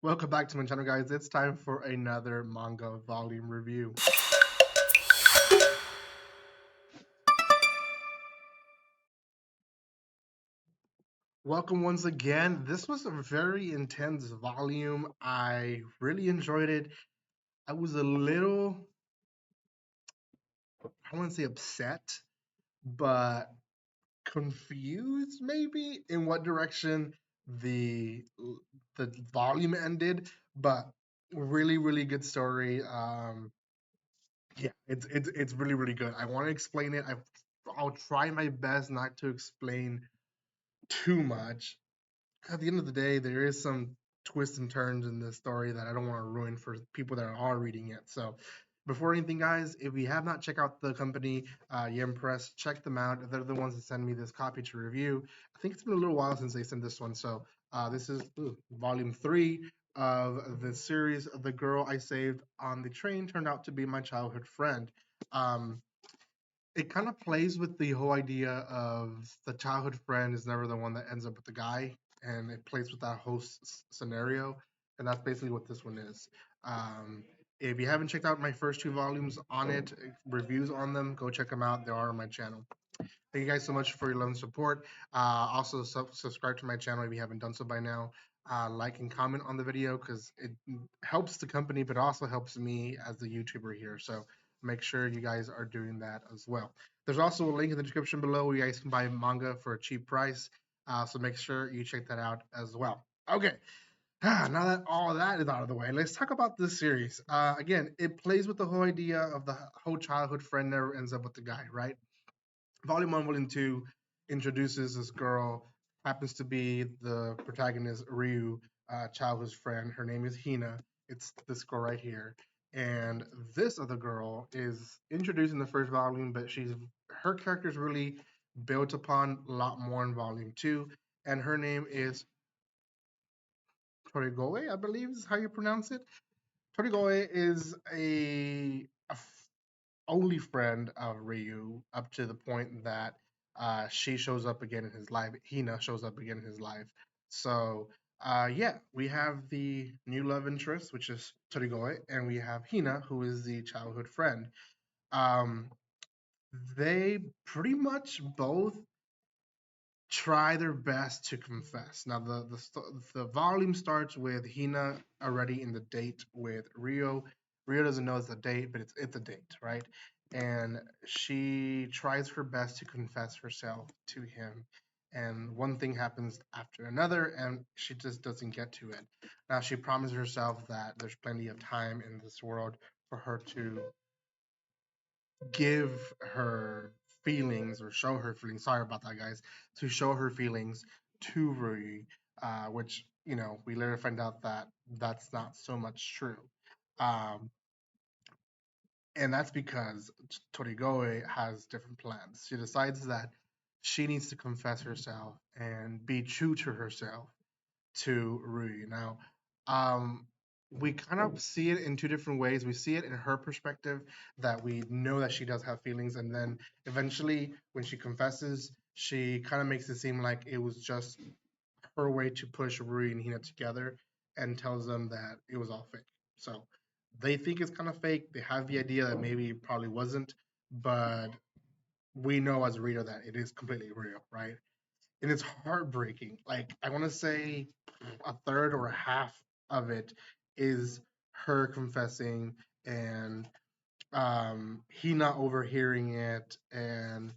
Welcome back to my channel, guys. It's time for another manga volume review. Welcome once again. This was a very intense volume. I really enjoyed it. I was a little, I wouldn't say upset, but confused maybe in what direction the the volume ended. But really, really good story. Yeah, it's really, really good. I want to explain it. I'll try my best not to explain too much. At the end of the day, there is some twists and turns in this story that I don't want to ruin for people that are reading it. So, before anything, guys, if you have not checked out the company, Yem Press, check them out. They're the ones that send me this copy to review. I think it's been a little while since they sent this one. So, this is volume three of the series. The girl I saved on the train turned out to be my childhood friend. Um, it kind of plays with the whole idea of the childhood friend is never the one that ends up with the guy, and it plays with that whole scenario, and that's basically what this one is. If you haven't checked out my first two volumes on it, reviews on them, go check them out. They are on my channel. Thank you guys so much for your love and support. Also, subscribe to my channel if you haven't done so by now. Like and comment on the video because it helps the company, but also helps me as the YouTuber here. So make sure you guys are doing that as well. There's also a link in the description below where you guys can buy manga for a cheap price. So make sure you check that out as well. Okay, now that all that is out of the way, let's talk about this series. Again, it plays with the whole idea of the whole childhood friend never ends up with the guy, right? Volume one, volume two introduces this girl, happens to be the protagonist Ryu, childhood friend. Her name is Hina. It's this girl right here. And this other girl is introduced in the first volume, but her character is really built upon a lot more in volume two. And her name is Torigoe, I believe is how you pronounce it. Torigoe is a only friend of Ryu up to the point that she shows up again in his life. Hina shows up again in his life. So yeah, we have the new love interest, which is Torigoe, and we have Hina, who is the childhood friend. Um, they pretty much both try their best to confess. Now, the volume starts with Hina already in the date with Rio. Rio doesn't know it's a date, but it's a date, right? And she tries her best to confess herself to him. And one thing happens after another, and she just doesn't get to it. Now, she promises herself that there's plenty of time in this world for her to give her feelings or show her feelings. Sorry about that, guys. To show her feelings to Rui, which we later find out that that's not so much true. Um, and that's because Torigoe has different plans. She decides that she needs to confess herself and be true to herself to Rui. Now, um, we kind of see it in two different ways. We see it in her perspective that we know that she does have feelings, and then eventually, when she confesses, she kind of makes it seem like it was just her way to push Rui and Hina together, and tells them that it was all fake. So they think it's kind of fake. They have the idea that maybe it probably wasn't, but we know as a reader that it is completely real, right? And it's heartbreaking. Like I want to say a third or a half of it is her confessing and he not overhearing it, and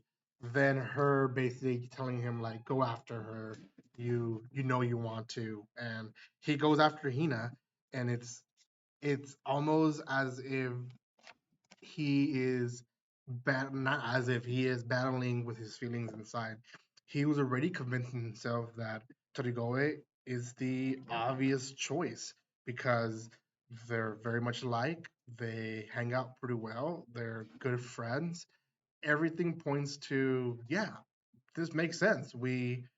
then her basically telling him like go after her, you know you want to, and he goes after Hina, and it's almost as if he is not as if he is battling with his feelings inside. He was already convincing himself that Torigoe is the obvious choice because they're very much alike. They hang out pretty well. They're good friends. Everything points to, yeah, this makes sense. Maybe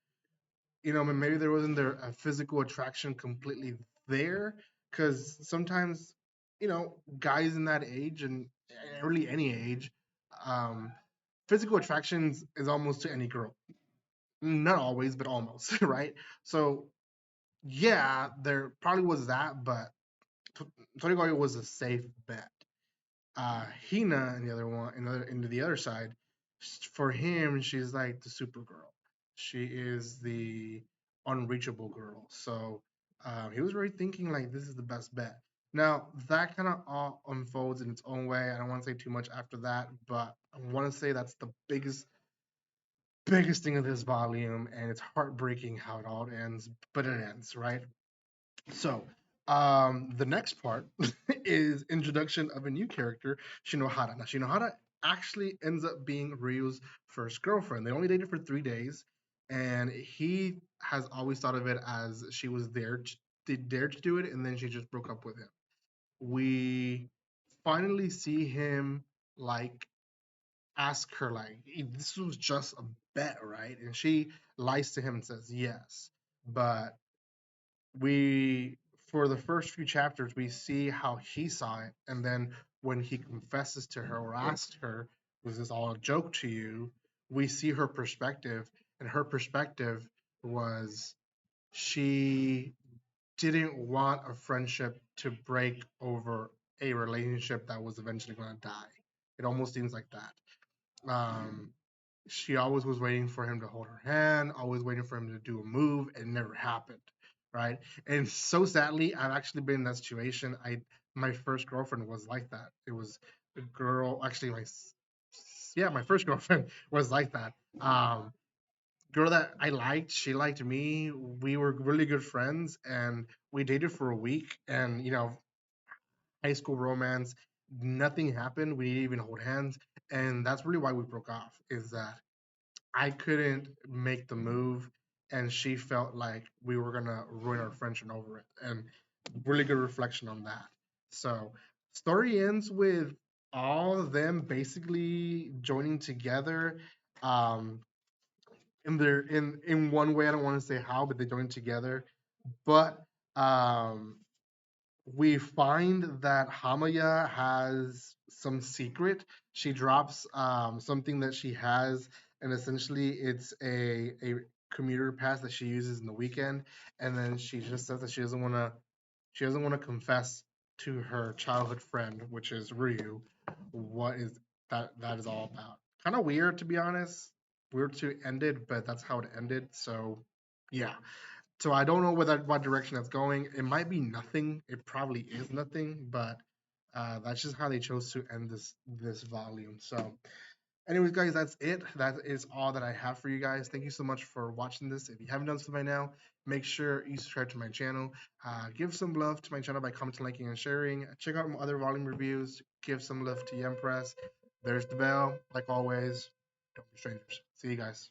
there wasn't there a physical attraction completely there because sometimes, guys in that age and really any age, um, physical attractions is almost to any girl. Not always, but almost, right? So Yeah, there probably was that, but Torigoyo was a safe bet. Hina and the other one, another into the other side, for him, she's like the Supergirl. She is the unreachable girl. So he was really thinking like this is the best bet. Now that kind of all unfolds in its own way. I don't want to say too much after that, but I want to say that's the biggest thing of this volume, and it's heartbreaking how it all ends, but it ends right. So, the next part is introduction of a new character, Shinohara. Now, Shinohara actually ends up being Ryu's first girlfriend. They only dated for 3 days, and he has always thought of it as she was there, did dare to do it, and then she just broke up with him. We finally see him like ask her like, this was just a bet, right? And she lies to him and says yes, but we for the first few chapters we see how he saw it, and then when he confesses to her or asks her, was this all a joke to you, we see her perspective, and her perspective was she didn't want a friendship to break over a relationship that was eventually going to die. It almost seems like that. She always was waiting for him to hold her hand, always waiting for him to do a move, and it never happened, right? And so sadly, I've actually been in that situation. I My first girlfriend was like that. It was a girl, actually my first girlfriend was like that. Girl that I liked, she liked me. We were really good friends, and we dated for a week. And high school romance, nothing happened. We didn't even hold hands, and that's really why we broke off. Is that I couldn't make the move, and she felt like we were gonna ruin our friendship over it. And really good reflection on that. So, story ends with all of them basically joining together. Um, in one way, I don't want to say how, but they join together. But um, we find that Hamaya has some secret. She drops something that she has, and essentially it's a commuter pass that she uses in the weekend. And then she just says that she doesn't want to confess to her childhood friend, which is Ryu, what is that is all about. Kind of weird to be honest. Weird to end it, but that's how it ended. So yeah. So I don't know what direction that's going. It might be nothing. It probably is nothing, but that's just how they chose to end this volume. So, anyways, guys, that's it. That is all that I have for you guys. Thank you so much for watching this. If you haven't done so by now, make sure you subscribe to my channel. Give some love to my channel by commenting, liking, and sharing. Check out my other volume reviews. Give some love to Yempress. There's the bell. Like always, don't be strangers. See you guys.